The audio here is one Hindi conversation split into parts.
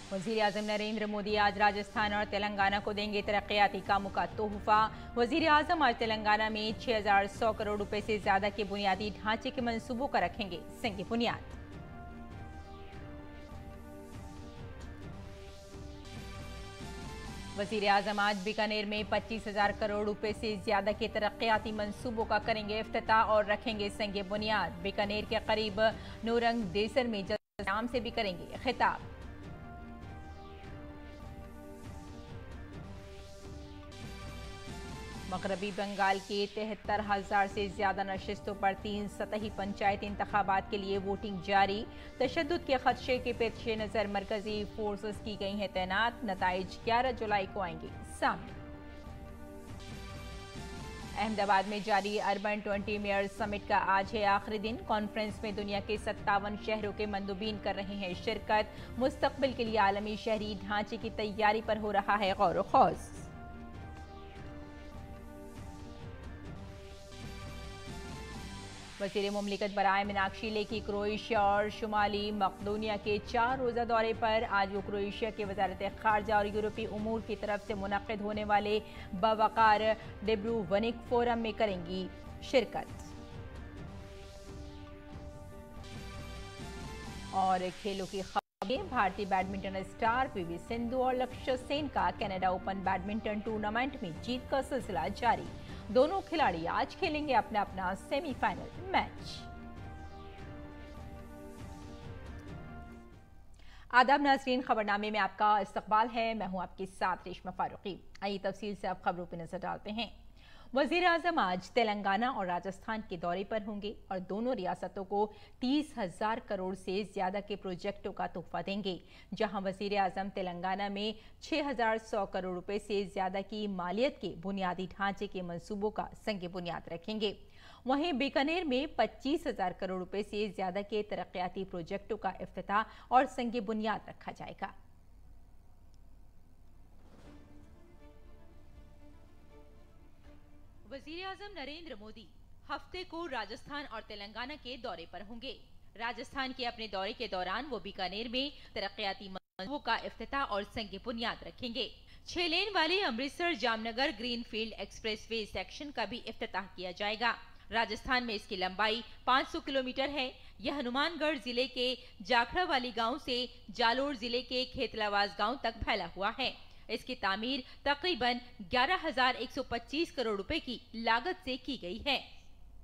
वज़ीर-ए-आज़म नरेंद्र मोदी आज राजस्थान और तेलंगाना को देंगे तरक्याती कामों का तोहफा। वज़ीर-ए-आज़म आज तेलंगाना में 6100 करोड़ रुपए से ज्यादा के बुनियादी ढांचे के मंसूबों का रखेंगे संग बुनियाद। वज़ीर-ए-आज़म आज बीकानेर में 25,000 करोड़ रुपए से ज्यादा के तरक्याती मंसूबों का करेंगे इफ्तिताह और रखेंगे संग बुनियाद। बीकानेर के करीब नूरंग देसर में जल्द नाम से भी करेंगे खिताब। मगरबी बंगाल के 73,000 से ज्यादा नशिस्तों पर 3 सतही पंचायत इंतखाबात के लिए वोटिंग जारी। तशद्दुद के खदशे के पेश नजर मरकजी फोर्सेस की गई हैं तैनात। नताइज 11 जुलाई को आएंगे सामने। अहमदाबाद में जारी अर्बन 20 मेयर समिट का आज है आखिरी दिन। कॉन्फ्रेंस में दुनिया के 57 शहरों के मंदुबीन कर रहे हैं शिरकत। मुस्तकबिल के लिए आलमी शहरी ढांचे की तैयारी पर हो रहा है गौर व खौज। वज़ीर मुमलिकत बराए मीनाक्षी लेखी क्रोएशिया और शुमाली मकदूनिया के 4 रोज़ा दौरे पर। आज वो क्रोएशिया के वज़ारत ख़ारजा और यूरोपीय उमूर की तरफ से मुनक़्क़िद होने वाले बावक़ार डुब्रोवनिक फोरम में करेंगी शिरकत। और खेलों की खबरें, भारतीय बैडमिंटन स्टार पीवी सिंधु और लक्ष्य सेन का कनाडा ओपन बैडमिंटन टूर्नामेंट में जीत का सिलसिला जारी। दोनों खिलाड़ी आज खेलेंगे अपना अपना सेमीफाइनल मैच। आदाब नाज़रीन, खबरनामे में आपका इस्तकबाल है। मैं हूं आपके साथ रेशमा फारूकी। आइए तफसील से आप खबरों पर नजर डालते हैं। वज़ीर-ए-आज़म आज तेलंगाना और राजस्थान के दौरे पर होंगे और दोनों रियासतों को 30,000 करोड़ से ज्यादा के प्रोजेक्टों का तोहफा देंगे। जहां वज़ीर-ए-आज़म तेलंगाना में 6100 करोड़ रुपए से ज्यादा की मालियत के बुनियादी ढांचे के मंसूबों का संग बुनियाद रखेंगे, वहीं बीकानेर में 25,000 करोड़ रुपए से ज्यादा के तरक्याती प्रोजेक्टों का इफ्तिताह और संग बुनियाद रखा जाएगा। वज़ीर-ए-आज़म नरेंद्र मोदी हफ्ते को राजस्थान और तेलंगाना के दौरे पर होंगे। राजस्थान के अपने दौरे के दौरान वो बीकानेर में तरक्याती मंसूबों का इफ्तिताह और संग बुनियाद रखेंगे। 6 लेन वाले Amritsar Jamnagar greenfield expressway section का भी इफ्तिताह किया जाएगा। राजस्थान में इसकी लंबाई 500 किलोमीटर है। यह हनुमानगढ़ जिले के जाखड़ा वाली गाँव से जालोर जिले के खेतलावास गाँव तक फैला हुआ है। इसकी तामीर तकरीबन 11,125 करोड़ रुपए की लागत से की गई है।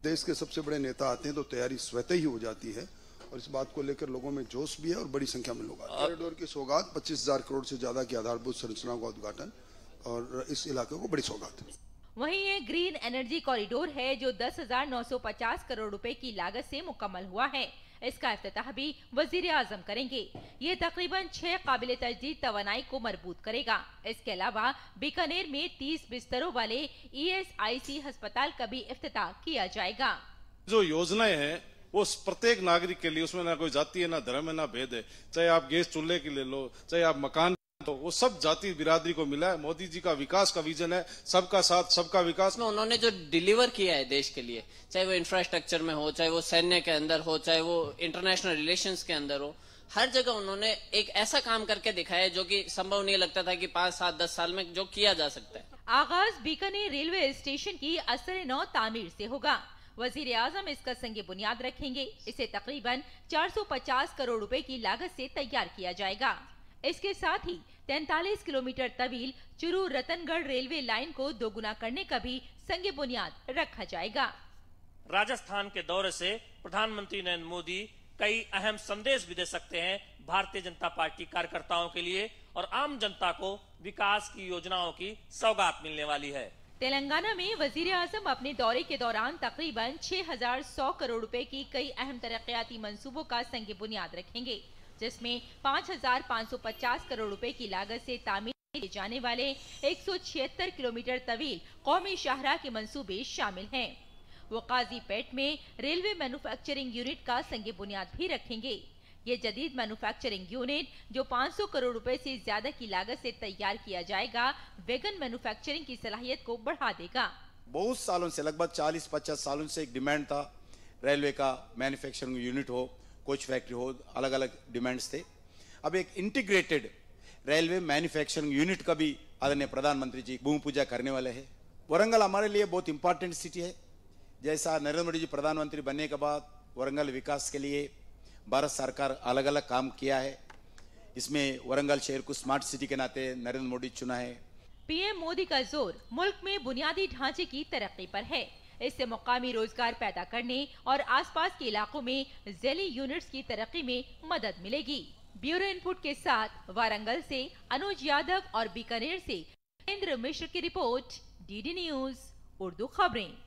देश के सबसे बड़े नेता आते हैं तो तैयारी स्वतः ही हो जाती है और इस बात को लेकर लोगों में जोश भी है और बड़ी संख्या में लोग आते हैं। कॉरिडोर की सौगात 25,000 करोड़ से ज्यादा की आधारभूत संरचनाओं का उद्घाटन और इस इलाके को बड़ी सौगात है। वहीं ये ग्रीन एनर्जी कॉरिडोर है जो 10,950 करोड़ रुपए की लागत से मुकम्मल हुआ है। इसका इफ्तिताह भी वज़ीर-ए-आज़म करेंगे। ये तकरीबन 6 काबिल तजदीद तवानाई को मजबूत करेगा। इसके अलावा बीकानेर में 30 बिस्तरों वाले ESIC अस्पताल का भी इफ्तिताह किया जाएगा। जो योजनाएं हैं वो प्रत्येक नागरिक के लिए, उसमें ना कोई जाति है, ना धर्म है, ना भेद है। चाहे आप गैस चूल्हे की ले लो, चाहे आप मकान, तो वो सब जाति बिरादरी को मिला है। मोदी जी का विकास का विजन है, सबका साथ सबका विकास। उन्होंने जो डिलीवर किया है देश के लिए, चाहे वो इंफ्रास्ट्रक्चर में हो, चाहे वो सैन्य के अंदर हो, चाहे वो इंटरनेशनल रिलेशंस के अंदर हो, हर जगह उन्होंने एक ऐसा काम करके दिखाया जो कि संभव नहीं लगता था कि 5, 7, 10 साल में जो किया जा सकता है। आगाज बीकानेर रेलवे स्टेशन की असर-ए-नौ तामीर से होगा। वज़ीर-ए-आज़म इसका संग बुनियाद रखेंगे। इसे तकरीबन 450 करोड़ रुपए की लागत से तैयार किया जाएगा। इसके साथ ही 43 किलोमीटर तवील चुरू रतनगढ़ रेलवे लाइन को दोगुना करने का भी संग बुनियाद रखा जाएगा। राजस्थान के दौरे से प्रधानमंत्री नरेंद्र मोदी कई अहम संदेश भी दे सकते हैं भारतीय जनता पार्टी कार्यकर्ताओं के लिए और आम जनता को विकास की योजनाओं की सौगात मिलने वाली है। तेलंगाना में वज़ीर-ए-आज़म अपने दौरे के दौरान तकरीबन 6100 करोड़ रुपए की कई अहम तरक्याती मंसूबों का संग बुनियाद रखेंगे, जिसमें 5,550 करोड़ रुपए की लागत से तामीर किए जाने वाले 176 किलोमीटर तवील कौमी शाहराह के मंसूबे शामिल हैं। वो काजीपेट में रेलवे मैन्युफैक्चरिंग यूनिट का संग बुनियाद भी रखेंगे। ये जदीद मैन्युफैक्चरिंग यूनिट जो 500 करोड़ रुपए से ज्यादा की लागत से तैयार किया जाएगा, वैगन मैन्युफैक्चरिंग की सलाहियत को बढ़ा देगा। बहुत सालों से, लगभग 40-50 सालों से एक डिमांड था रेलवे का मैन्युफैक्चरिंग यूनिट हो, कोच फैक्ट्री हो, अलग अलग डिमांड्स थे। अब एक इंटीग्रेटेड रेलवे मैन्युफैक्चरिंग यूनिट का भी आदरणीय प्रधानमंत्री जी भूमि पूजा करने वाले हैं। वरंगल हमारे लिए बहुत इंपॉर्टेंट सिटी है। जैसा नरेंद्र मोदी जी प्रधानमंत्री बनने के बाद वरंगल विकास के लिए भारत सरकार अलग अलग काम किया है। इसमें वरंगल शहर को स्मार्ट सिटी के नाते नरेंद्र मोदी चुना है। पीएम मोदी का जोर मुल्क में बुनियादी ढांचे की तरक्की पर है। इससे मुकामी रोजगार पैदा करने और आसपास के इलाकों में ज़ैली यूनिट्स की तरक्की में मदद मिलेगी। ब्यूरो इनपुट के साथ वारंगल से अनुज यादव और बीकानेर से नरेंद्र मिश्र की रिपोर्ट, डीडी न्यूज उर्दू खबरें।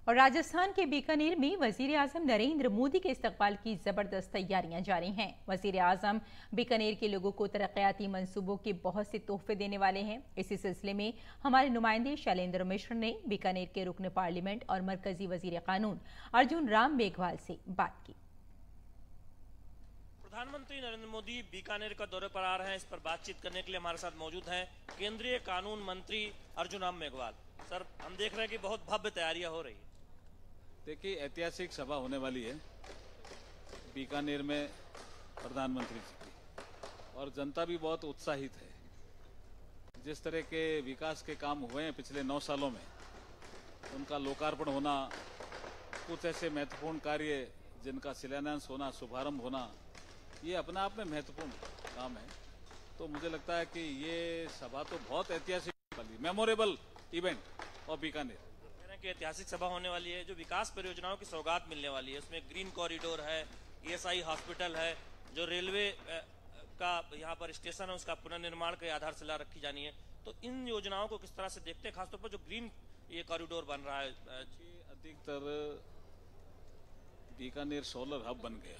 और राजस्थान के बीकानेर में वजीर आजम नरेंद्र मोदी के इस्तकबाल की जबरदस्त तैयारियां जारी हैं। वजीर आजम बीकानेर के लोगों को तरक्याती मंसूबों के बहुत से तोहफे देने वाले हैं। इसी सिलसिले में हमारे नुमाइंदे शैलेंद्र मिश्र ने बीकानेर के रुकन पार्लियामेंट और मरकजी वजीर कानून अर्जुन राम मेघवाल से बात की। प्रधानमंत्री नरेंद्र मोदी बीकानेर का दौरे पर आ रहे हैं। इस पर बातचीत करने के लिए हमारे साथ मौजूद हैं केंद्रीय कानून मंत्री अर्जुन राम मेघवाल। सर, हम देख रहे हैं कि बहुत भव्य तैयारियां हो रही है। देखिए, ऐतिहासिक सभा होने वाली है बीकानेर में प्रधानमंत्री जी की, और जनता भी बहुत उत्साहित है। जिस तरह के विकास के काम हुए हैं पिछले 9 सालों में, उनका लोकार्पण होना, कुछ ऐसे महत्वपूर्ण कार्य जिनका शिलान्यास होना, शुभारंभ होना, ये अपने आप में महत्वपूर्ण काम है। तो मुझे लगता है कि ये सभा तो बहुत ऐतिहासिक वाली, मेमोरेबल इवेंट और बीकानेर की ऐतिहासिक सभा होने वाली है। जो विकास परियोजनाओं की सौगात मिलने वाली है, उसमें ग्रीन कॉरिडोर है, ESI हॉस्पिटल है, जो रेलवे का यहाँ पर स्टेशन है उसका पुनर्निर्माण की आधारशिला रखी जानी है। तो इन योजनाओं को किस तरह से देखते हैं, खासतौर पर जो ग्रीन ये कॉरिडोर बन रहा है? अधिकतर बीकानेर सोलर हब बन गया,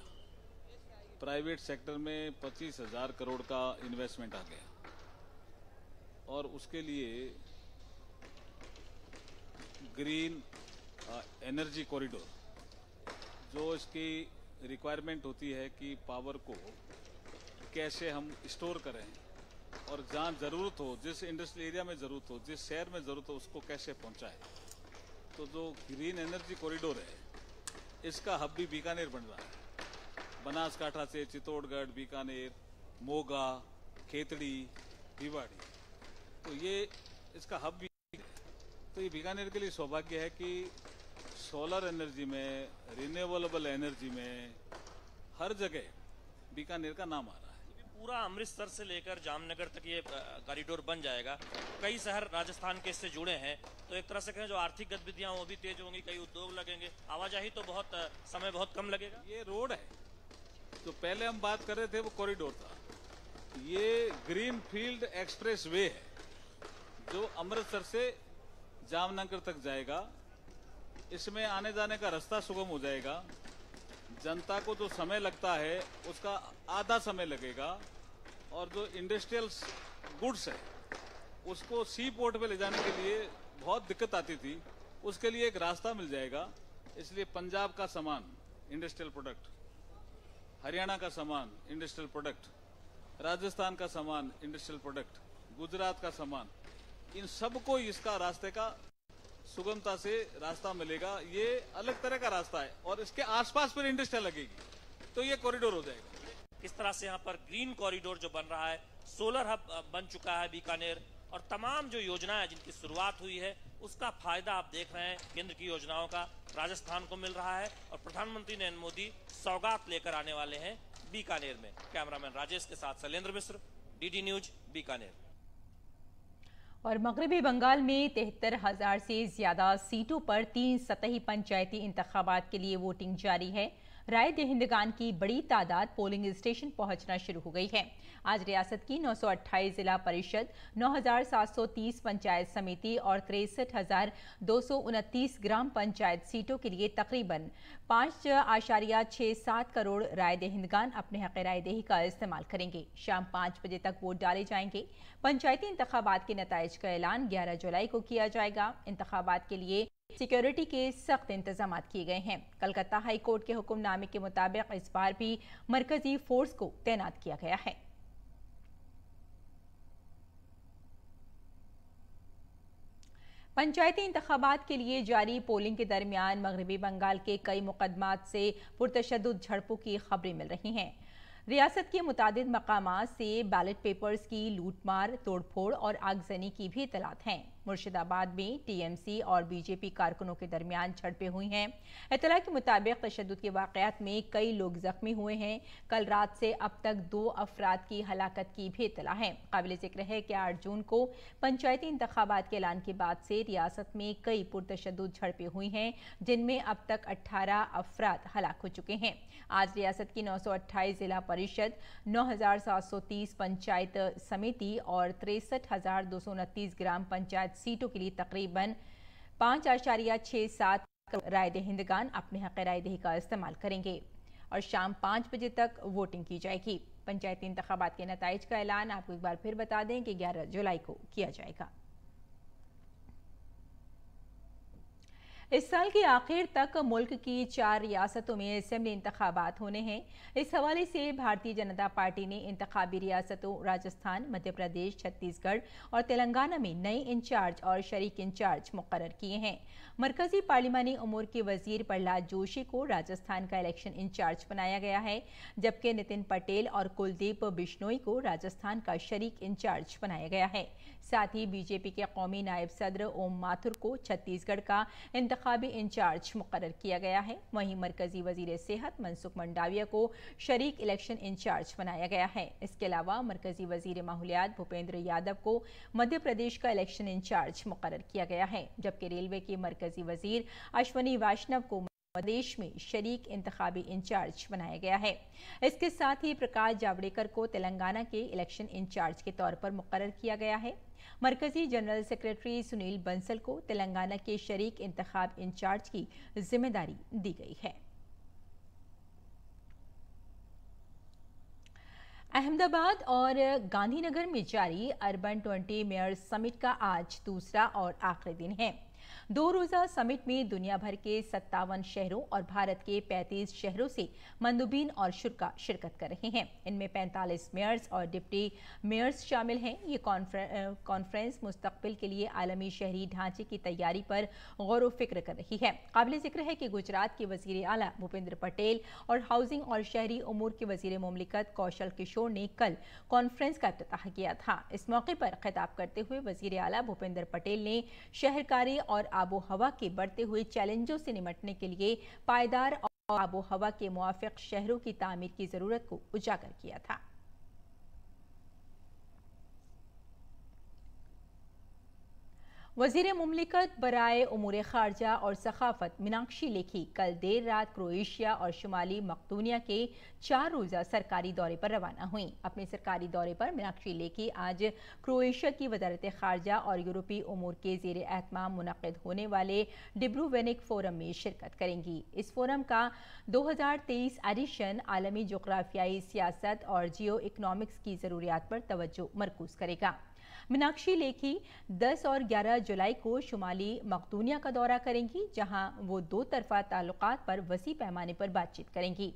प्राइवेट सेक्टर में 25,000 करोड़ का इन्वेस्टमेंट आ गया, और उसके लिए ग्रीन एनर्जी कॉरिडोर, जो इसकी रिक्वायरमेंट होती है कि पावर को कैसे हम स्टोर करें, और जहां जरूरत हो, जिस इंडस्ट्रियल एरिया में जरूरत हो, जिस शहर में जरूरत हो, उसको कैसे पहुंचाएं। तो जो ग्रीन एनर्जी कॉरिडोर है, इसका हब भी बीकानेर बन रहा है। बनासकांठा से चित्तौड़गढ़, बीकानेर, मोगा, खेतड़ी, भिवाड़ी, तो ये इसका हब भी। तो ये बीकानेर के लिए सौभाग्य है कि सोलर एनर्जी में, रिन्यूएबल एनर्जी में, हर जगह बीकानेर का नाम आ रहा है। पूरा अमृतसर से लेकर जामनगर तक ये कॉरिडोर बन जाएगा। कई शहर राजस्थान के इससे जुड़े हैं, तो एक तरह से कहें जो आर्थिक गतिविधियां वो भी तेज होंगी, कई उद्योग लगेंगे, आवाजाही तो बहुत समय बहुत कम लगेगा। ये रोड है, जो पहले हम बात कर रहे थे वो कॉरिडोर था। ये ग्रीन फील्ड एक्सप्रेस वे है, जो अमृतसर से जामनगर तक जाएगा। इसमें आने जाने का रास्ता सुगम हो जाएगा। जनता को जो समय लगता है उसका आधा समय लगेगा, और जो इंडस्ट्रियल गुड्स है उसको सी पोर्ट पे ले जाने के लिए बहुत दिक्कत आती थी, उसके लिए एक रास्ता मिल जाएगा। इसलिए पंजाब का सामान इंडस्ट्रियल प्रोडक्ट, हरियाणा का सामान इंडस्ट्रियल प्रोडक्ट, राजस्थान का सामान इंडस्ट्रियल प्रोडक्ट, गुजरात का सामान, इन सबको इसका रास्ते का सुगमता से रास्ता मिलेगा। ये अलग तरह का रास्ता है, और इसके आसपास फिर इंडस्ट्रियल लगेगी, तो ये कॉरिडोर हो जाएगा। किस तरह से यहाँ पर ग्रीन कॉरिडोर जो बन रहा है, सोलर हब बन चुका है बीकानेर, और तमाम जो योजनाएं जिनकी शुरुआत हुई है उसका फायदा आप देख रहे हैं। केंद्र की योजनाओं का राजस्थान को मिल रहा है, और प्रधानमंत्री नरेंद्र मोदी सौगात लेकर आने वाले हैं बीकानेर में। कैमरामैन राजेश के साथ शैलेंद्र मिश्र, डीडी न्यूज, बीकानेर। और मगरबी बंगाल में 73,000 से ज्यादा सीटों पर 3 सतही पंचायती इंतखाबात के लिए वोटिंग जारी है। राय दहिंदगान की बड़ी तादाद पोलिंग स्टेशन पहुंचना शुरू हो गई है। आज रियासत की 928 जिला परिषद, 9,730 पंचायत समिति और 63,229 ग्राम पंचायत सीटों के लिए तकरीबन 5.67 करोड़ राय दहिंदगान अपने हक राय दही का इस्तेमाल करेंगे। शाम 5 बजे तक वोट डाले जाएंगे। पंचायती इंतखाबात के नताइज का ऐलान 11 जुलाई को किया जाएगा। इंतखाबात के लिए सिक्योरिटी के सख्त इंतजाम किए गए हैं। कलकत्ता हाई कोर्ट के हुक्मनामे के मुताबिक इस बार भी मरकजी फोर्स को तैनात किया गया है। पंचायती इंतखाबात के लिए जारी पोलिंग के दरमियान मगरबी बंगाल के कई मुकदमात से पुरतशद्दुद झड़पों की खबरें मिल रही हैं। रियासत के मुतादिद मकामात से बैलेट पेपर्स की लूटमार, तोड़फोड़ और आगजनी की भी इतलात हैं। मुर्शिदाबाद में टीएमसी और बीजेपी कारकुनों के दरमियान झड़पें हुई हैं। इतला के मुताबिक तशद्दुद के वाकयात में कई लोग जख्मी हुए हैं। कल रात से अब तक 2 अफराद की हलाकत की भी इतला है। काबिल जिक्र है कि 8 जून को पंचायती इंतखाबात के ऐलान के बाद से रियासत में कई पुरतशद्दुद झड़पें हुई हैं, जिनमें अब तक 18 अफराद हलाक हो चुके हैं। आज रियासत की 928 जिला परिषद, 9730 पंचायत समिति और 63,229 ग्राम पंचायत सीटों के लिए तकरीबन 5.67 करोड़ राय दहिंदगान अपने हक राय दही का इस्तेमाल करेंगे और शाम 5 बजे तक वोटिंग की जाएगी। पंचायती इंतखाबात के नताइज का ऐलान आपको एक बार फिर बता दें कि 11 जुलाई को किया जाएगा। इस साल के आखिर तक मुल्क की 4 रियासतों में असेंबली इंतखाबात होने हैं। इस हवाले से भारतीय जनता पार्टी ने इंतखाबी रियासतों राजस्थान, मध्य प्रदेश, छत्तीसगढ़ और तेलंगाना में नए इंचार्ज और शरीक इंचार्ज मुकर्रर किए हैं। मरकजी पार्लिमानी उमूर के वजीर प्रहलाद जोशी को राजस्थान का इलेक्शन इंचार्ज बनाया गया है, जबकि नितिन पटेल और कुलदीप बिश्नोई को राजस्थान का शरीक इंचार्ज बनाया गया है। साथ ही बीजेपी के कौमी नायब सदर ओम माथुर को छत्तीसगढ़ का इंतखाबी इंचार्ज मुकर्रर किया गया है। वहीं मरकजी वजीर सेहत मनसुख मंडाविया को शरीक इलेक्शन इंचार्ज बनाया गया है। इसके अलावा मरकजी वजीर माहौलियात भूपेंद्र यादव को मध्य प्रदेश का इलेक्शन इंचार्ज मुकर्रर किया गया है, जबकि रेलवे के मरकजी वजीर अश्वनी वैष्णव को प्रदेश में शरीक इंतखाबी इंचार्ज बनाया गया है। इसके साथ ही प्रकाश जावड़ेकर को तेलंगाना के इलेक्शन इंचार्ज के तौर पर मुकर्रर किया गया है। मरकजी जनरल सेक्रेटरी सुनील बंसल को तेलंगाना के शरीक इंतखाब इंचार्ज की जिम्मेदारी दी गई है। अहमदाबाद और गांधीनगर में जारी अर्बन 20 मेयर समिट का आज दूसरा और आखिरी दिन है। 2 रोजा समिट में दुनिया भर के 57 शहरों और भारत के 35 शहरों से मंदुबीन और शुरा शिरकत कर रहे हैं। इनमें 45 मेयर्स और डिप्टी मेयर्स शामिल हैं। ये कॉन्फ्रेंस मुस्तकबिल के लिए आलमी शहरी ढांचे की तैयारी पर गौर व फिक्र कर रही है। काबिल जिक्र है कि गुजरात के वजीर आला भूपेंद्र पटेल और हाउसिंग और शहरी उमूर के वजीर मुमलिकत कौशल किशोर ने कल कॉन्फ्रेंस का इफ्तिताह किया था। इस मौके पर खिताब करते हुए वजीर आला भूपेंद्र पटेल ने शहरकारी और आबो हवा के बढ़ते हुए चैलेंजों से निपटने के लिए पायदार और आबो हवा के मुआफिक शहरों की तामीर की जरूरत को उजागर किया था। वजीर मुमलिकत बराए उमूर खारजा और सखाफत मीनाक्षी लेखी कल देर रात क्रोएशिया और शुमाली मकदूनिया के 4 रोजा सरकारी दौरे पर रवाना हुई। अपने सरकारी दौरे पर मीनाक्षी लेखी आज क्रोएशिया की वजारत खारजा और यूरोपीय उमूर के जेर एहतमाम मुनक़िद होने वाले डिब्रूवेनिक फोरम में शिरकत करेंगी। इस फोरम का 2023 एडिशन आलमी जोग्राफियाई सियासत और जियो इकनॉमिक्स की ज़रूरियात पर तवज्जो मरकूज करेगा। मीनाक्षी लेखी 10 और 11 जुलाई को शुमाली मकदूनिया का दौरा करेंगी, जहां वो 2 तरफा ताल्लुकात पर वसी पैमाने पर बातचीत करेंगी।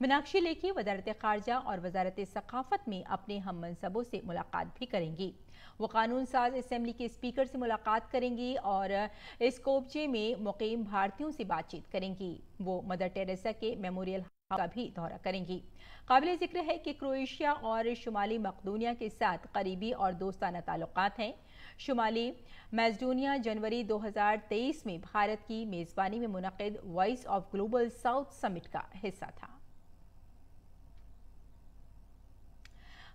मीनाक्षी लेखी वजारत खारजा और वजारत सकाफत में अपने हम मनसबों से मुलाकात भी करेंगी। वो कानून साज असेंबली के स्पीकर से मुलाकात करेंगी और स्कोपजे में मुकीम भारतीयों से बातचीत करेंगी। वो मदर टेरेसा के मेमोरियल का भी दौरा करेंगी। काबिल जिक्र है कि क्रोएशिया और शुमाली मकदूनिया के साथ करीबी और दोस्ताना ताल्लुकात हैं। शुमाली मैसेडोनिया जनवरी 2023 में भारत की मेजबानी में मुनक़िद Voice of Global South Summit का हिस्सा था।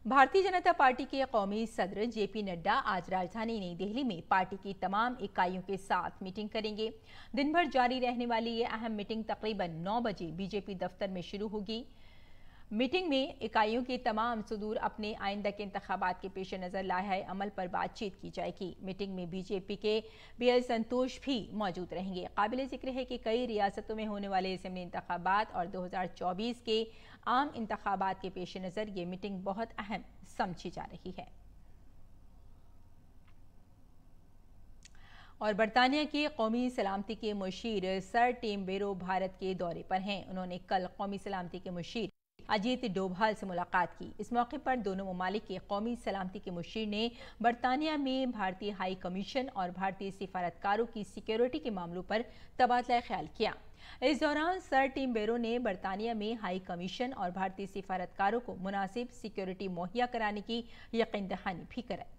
भारतीय जनता पार्टी के कौमी सदर जेपी नड्डा आज राजधानी नई दिल्ली में पार्टी की तमाम इकाइयों के साथ मीटिंग करेंगे। दिन भर जारी रहने वाली ये अहम मीटिंग तकरीबन 9 बजे बीजेपी दफ्तर में शुरू होगी। मीटिंग में इकाइयों के तमाम सुदूर अपने आइंदा के इंतखाबात के पेश नज़र लाहे अमल पर बातचीत की जाएगी। मीटिंग में बीजेपी के बीएल संतोष भी मौजूद रहेंगे। काबिल जिक्र है कि कई रियासतों में होने वाले असेंबली इंतखाबात और 2024 के आम इंतखाबात के पेश नज़र ये मीटिंग बहुत अहम समझी जा रही है। और बरतानिया के कौमी सलामती के मुशीर सर टिम बेरो भारत के दौरे पर हैं। उन्होंने कल कौमी सलामती के मुशीर अजीत डोभाल से मुलाकात की। इस मौके पर दोनों ममालिक के कौमी सलामती के मुशीर ने बरतानिया में भारतीय हाई कमीशन और भारतीय सिफारतकारों की सिक्योरिटी के मामलों पर तबादला ख्याल किया। इस दौरान सर टिम बेरो ने बरतानिया में हाई कमीशन और भारतीय सिफारतकारों को मुनासिब सिक्योरिटी मुहैया कराने की यकीन दहानी भी कराई।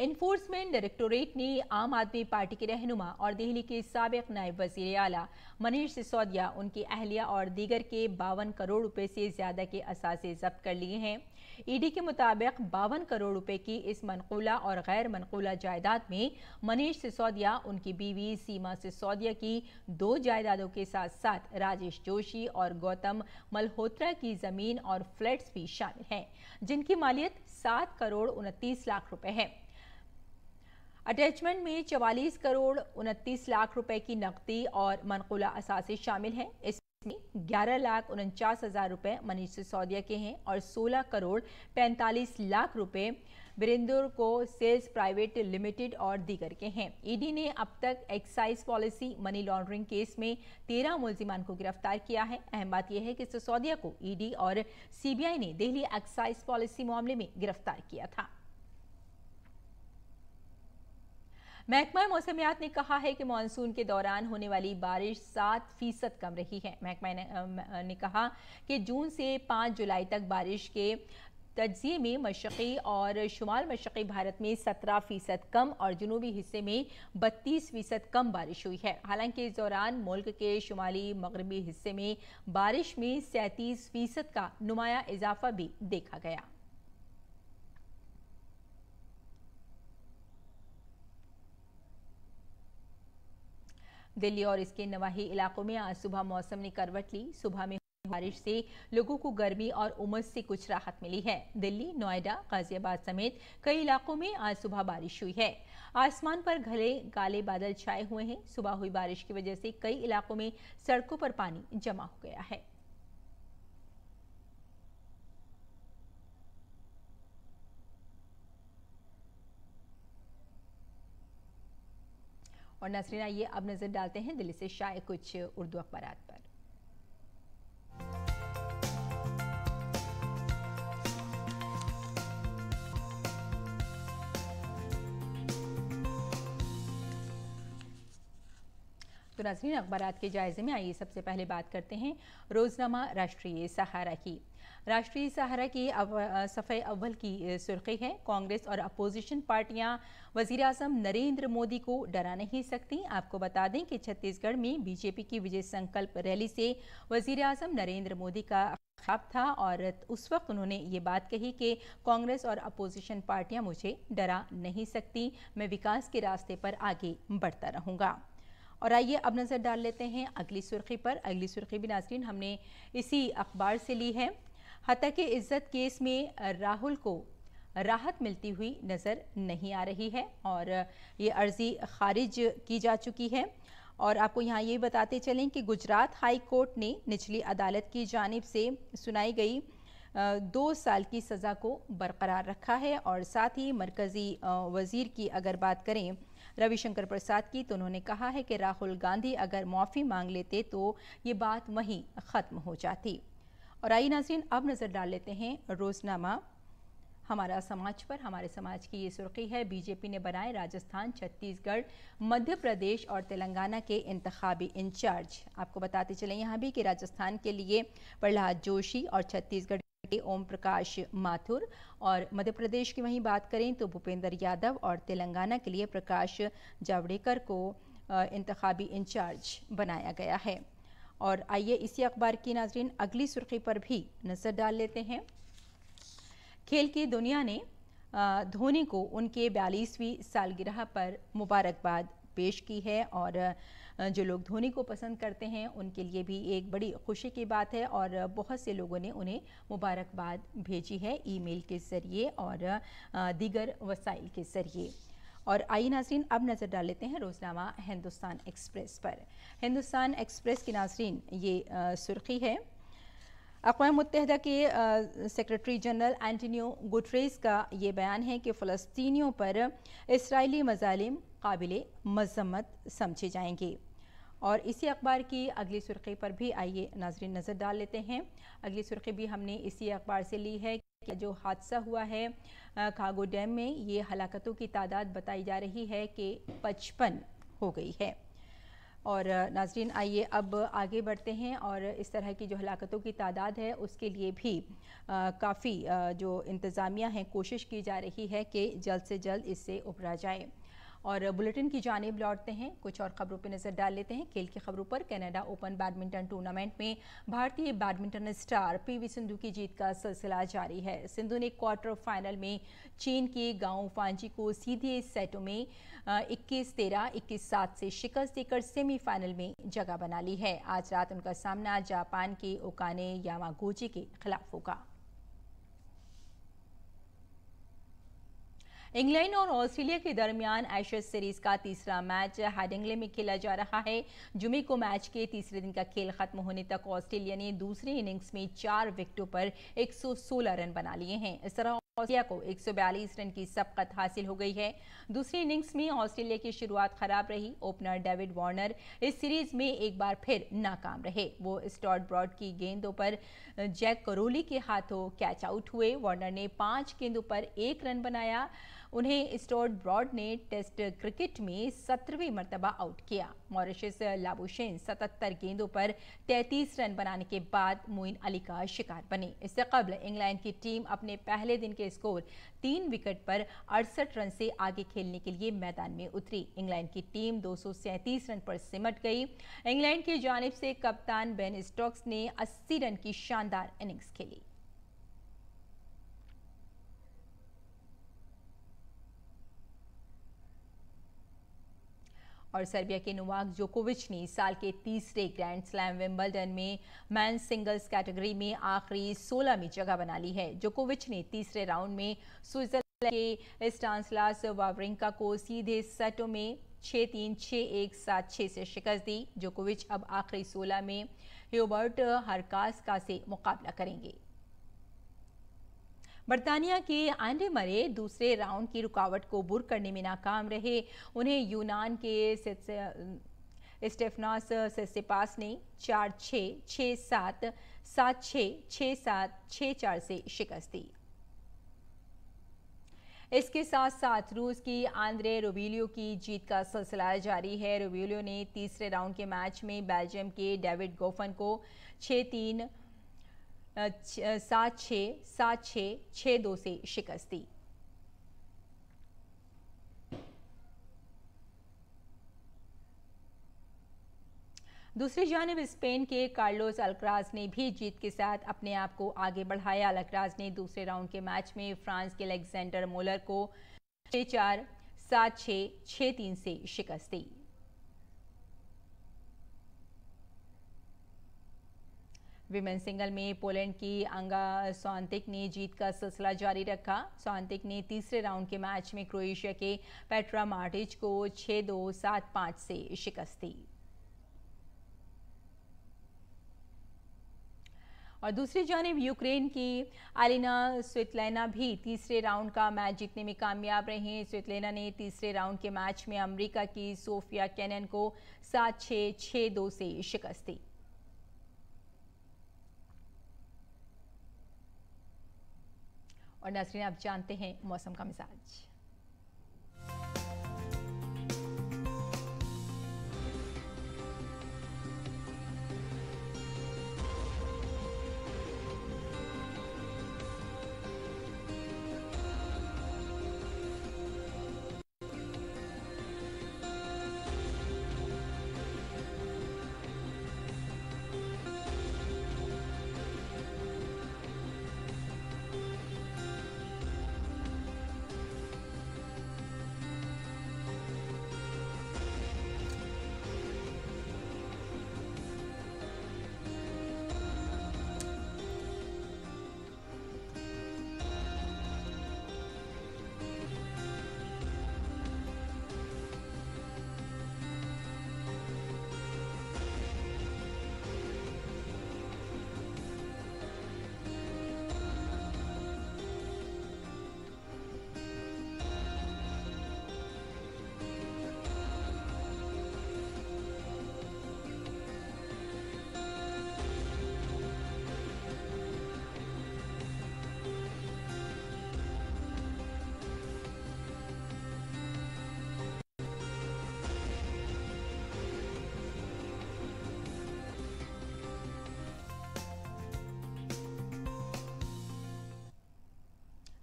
इन्फोर्समेंट डायरेक्टोरेट ने आम आदमी पार्टी के रहनुमा और दिल्ली के साबिक नायब वजीर आला मनीष सिसोदिया, उनकी अहलिया और दीगर के 52 करोड़ रुपए से ज्यादा के असासे जब्त कर लिए हैं। ईडी के मुताबिक 52 करोड़ रुपए की इस मनकूला और गैर मनकूला जायदाद में मनीष सिसोदिया, उनकी बीवी सीमा सिसोदिया की 2 जायदादों के साथ साथ राजेश जोशी और गौतम मल्होत्रा की जमीन और फ्लैट्स भी शामिल हैं, जिनकी मालियत 7 करोड़ 29 लाख रुपए है। अटैचमेंट में 44 करोड़ 29 लाख रुपए की नकदी और मनकूला असासे शामिल हैं। इसमें 11,49,000 रुपए मनीष सिसोदिया के हैं और 16 करोड़ 45 लाख रुपए वीरेंद्र को सेल्स प्राइवेट लिमिटेड और दीगर के हैं। ईडी ने अब तक excise policy money laundering case में 13 मुल्जिमान को गिरफ्तार किया है। अहम बात यह है कि सिसोदिया को ईडी और सीबीआई ने दिल्ली एक्साइज पॉलिसी मामले में गिरफ्तार किया था। महकमा मौसमियात ने कहा है कि मानसून के दौरान होने वाली बारिश 7% कम रही है। महकमा ने कहा कि जून से 5 जुलाई तक बारिश के तज्जिए में मशरक़ी और शुमाल मशरक़ी भारत में 17% कम और जुनूबी हिस्से में 32% कम बारिश हुई है। हालांकि इस दौरान मुल्क के शुमाली मगरबी हिस्से में बारिश में 37% का नुमाया इजाफा भी देखा गया। दिल्ली और इसके नवाही इलाकों में आज सुबह मौसम ने करवट ली। सुबह में बारिश से लोगों को गर्मी और उमस से कुछ राहत मिली है। दिल्ली, नोएडा, गाजियाबाद समेत कई इलाकों में आज सुबह बारिश हुई है। आसमान पर घने काले बादल छाए हुए हैं। सुबह हुई बारिश की वजह से कई इलाकों में सड़कों पर पानी जमा हो गया है। और नाज़रीन, आइए अब नजर डालते हैं दिल्ली से शाये कुछ उर्दू अखबारात पर। तो नाज़रीन, अखबारात के जायजे में आइए सबसे पहले बात करते हैं रोजनामा राष्ट्रीय सहारा की। राष्ट्रीय सहारा की सफ़े अव्वल की सुर्खी है, कांग्रेस और अपोजिशन पार्टियां वज़ीर आज़म नरेंद्र मोदी को डरा नहीं सकती। आपको बता दें कि छत्तीसगढ़ में बीजेपी की विजय संकल्प रैली से वज़ीर आज़म नरेंद्र मोदी का ख्वाब था और उस वक्त उन्होंने ये बात कही कि कांग्रेस और अपोजिशन पार्टियां मुझे डरा नहीं सकती, मैं विकास के रास्ते पर आगे बढ़ता रहूँगा। और आइए अब नज़र डाल लेते हैं अगली सुर्खी पर। अगली सुर्खी भी नाज़रीन हमने इसी अखबार से ली है। हत्या के इज्जत केस में राहुल को राहत मिलती हुई नज़र नहीं आ रही है और ये अर्जी खारिज की जा चुकी है। और आपको यहाँ ये बताते चलें कि गुजरात हाई कोर्ट ने निचली अदालत की जानिब से सुनाई गई 2 साल की सज़ा को बरकरार रखा है। और साथ ही मरकज़ी वज़ीर की अगर बात करें रविशंकर प्रसाद की, तो उन्होंने कहा है कि राहुल गांधी अगर माफ़ी मांग लेते तो ये बात वहीं ख़त्म हो जाती। और आइए नाज़रीन अब नज़र डाल लेते हैं रोज़नामा हमारा समाज पर। हमारे समाज की ये सुर्खी है, बीजेपी ने बनाए राजस्थान, छत्तीसगढ़, मध्य प्रदेश और तेलंगाना के इंतखाबी इंचार्ज। आपको बताते चलें यहाँ भी कि राजस्थान के लिए प्रहलाद जोशी और छत्तीसगढ़ के ओम प्रकाश माथुर और मध्य प्रदेश की वहीं बात करें तो भूपेंद्र यादव और तेलंगाना के लिए प्रकाश जावड़ेकर को इंतखाबी इंचार्ज बनाया गया है। और आइए इसी अखबार की नाज़रीन अगली सुर्खी पर भी नज़र डाल लेते हैं। खेल की दुनिया ने धोनी को उनके 42वीं सालगिरह पर मुबारकबाद पेश की है और जो लोग धोनी को पसंद करते हैं उनके लिए भी एक बड़ी खुशी की बात है और बहुत से लोगों ने उन्हें मुबारकबाद भेजी है ईमेल के ज़रिए और दीगर वसाइल के ज़रिए। और आइए नाज़रीन अब नज़र डाल लेते हैं रोज़नामा हिंदुस्तान एक्सप्रेस पर। हिंदुस्तान एक्सप्रेस की नाज़रीन ये सुर्खी है, अक़वाम मुत्तहिदा के सेक्रेटरी जनरल एंटोनियो गुटरेस का ये बयान है कि फ़लस्तीनियों पर इसराइली मज़ालिम काबिल मज़म्मत समझे जाएंगे। और इसी अखबार की अगली सुर्खी पर भी आइए नाज़रीन नज़र डाल लेते हैं। अगली सुर्खी भी हमने इसी अखबार से ली है कि जो हादसा हुआ है कागो डैम में, ये हलाकतों की तादाद बताई जा रही है कि 55 हो गई है। और नाज़रीन आइए अब आगे बढ़ते हैं और इस तरह की जो हलाकतों की तादाद है उसके लिए भी काफ़ी जो इंतज़ामिया है कोशिश की जा रही है कि जल्द से जल्द इससे उभरा जाए। और बुलेटिन की जानिब लौटते हैं, कुछ और खबरों पर नज़र डाल लेते हैं। खेल की खबरों पर कनाडा ओपन बैडमिंटन टूर्नामेंट में भारतीय बैडमिंटन स्टार पीवी सिंधु की जीत का सिलसिला जारी है। सिंधु ने क्वार्टर फाइनल में चीन के गाओ फांजी को सीधे सेटों में 21-13, 21-7 से शिकस्त देकर सेमीफाइनल में जगह बना ली है। आज रात उनका सामना जापान के ओकाने यामागुची के खिलाफ होगा। इंग्लैंड और ऑस्ट्रेलिया के दरमियान एशेज सीरीज का तीसरा मैच हेडिंग्ले में खेला जा रहा है। जुमे को मैच के तीसरे दिन का खेल खत्म होने तक ऑस्ट्रेलिया ने दूसरी इनिंग्स में 4 विकेटों पर 116 रन बना लिए हैं। इस तरह ऑस्ट्रेलिया को 142 रन की सबकत हासिल हो गई है। दूसरी इनिंग्स में ऑस्ट्रेलिया की शुरुआत खराब रही। ओपनर डेविड वार्नर इस सीरीज में एक बार फिर नाकाम रहे। वो स्टुअर्ट ब्रॉड की गेंदों पर जैक करोली के हाथों कैच आउट हुए। वार्नर ने 5 गेंदों पर 1 रन बनाया। उन्हें स्टुअर्ट ब्रॉड ने टेस्ट क्रिकेट में 17वीं मरतबा आउट किया। मॉरिशस लाबुशेन 77 गेंदों पर 33 रन बनाने के बाद मोइन अली का शिकार बने। इससे कबल इंग्लैंड की टीम अपने पहले दिन के स्कोर 3 विकेट पर 68 रन से आगे खेलने के लिए मैदान में उतरी। इंग्लैंड की टीम 237 रन पर सिमट गई। इंग्लैंड की जानिब से कप्तान बेन स्टोक्स ने 80 रन की शानदार इनिंग्स खेली। और सर्बिया के नोवाक जोकोविच ने साल के तीसरे ग्रैंड स्लैम विंबलडन में मेंस सिंगल्स कैटेगरी में आखिरी 16 में जगह बना ली है। जोकोविच ने तीसरे राउंड में स्विट्जरलैंड के स्टानिस्लास वावरिंका को सीधे सेटों में 6-3, 6-1, 7-6 से शिकस्त दी। जोकोविच अब आखिरी 16 में ह्यूबर्ट हरकास्का से मुकाबला करेंगे। बर्तानिया के एंडी मरे दूसरे राउंड की रुकावट को दूर करने में नाकाम रहे। उन्हें यूनान के स्टेफनोस सिसिपास ने 4-6, 6-7, 7-6, 6-7, 6-4 से शिकस्त दी। इसके साथ साथ रूस की आंद्रे रुबिलियो की जीत का सिलसिला जारी है। रुबिलियो ने तीसरे राउंड के मैच में बेल्जियम के डेविड गोफन को 6-3, 7-6, 7-6, 6-2 से शिकस्त दी। दूसरी जानिब स्पेन के कार्लोस अल्कराज ने भी जीत के साथ अपने आप को आगे बढ़ाया। अल्कराज ने दूसरे राउंड के मैच में फ्रांस के अलेक्जेंडर मोलर को 6-4, 7-6, 6-3 से शिकस्त दी। विमेन सिंगल में पोलैंड की अंगा स्वांतिक ने जीत का सिलसिला जारी रखा। स्वांतिक ने तीसरे राउंड के मैच में क्रोएशिया के पेट्रा मार्टिच को 6-2, 7-5 से शिकस्त दी। और दूसरी जानिब यूक्रेन की एलिना स्वितलेना भी तीसरे राउंड का मैच जीतने में कामयाब रही। स्वितलेना ने तीसरे राउंड के मैच में अमेरिका की सोफिया केनन को 7-6, 6-2 से शिकस्त दी। और नाज़रीन आप जानते हैं मौसम का मिजाज।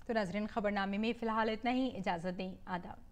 तो नाज़रीन, खबरनामे में फ़िलहाल इतना ही। इजाज़त दें, आदाब।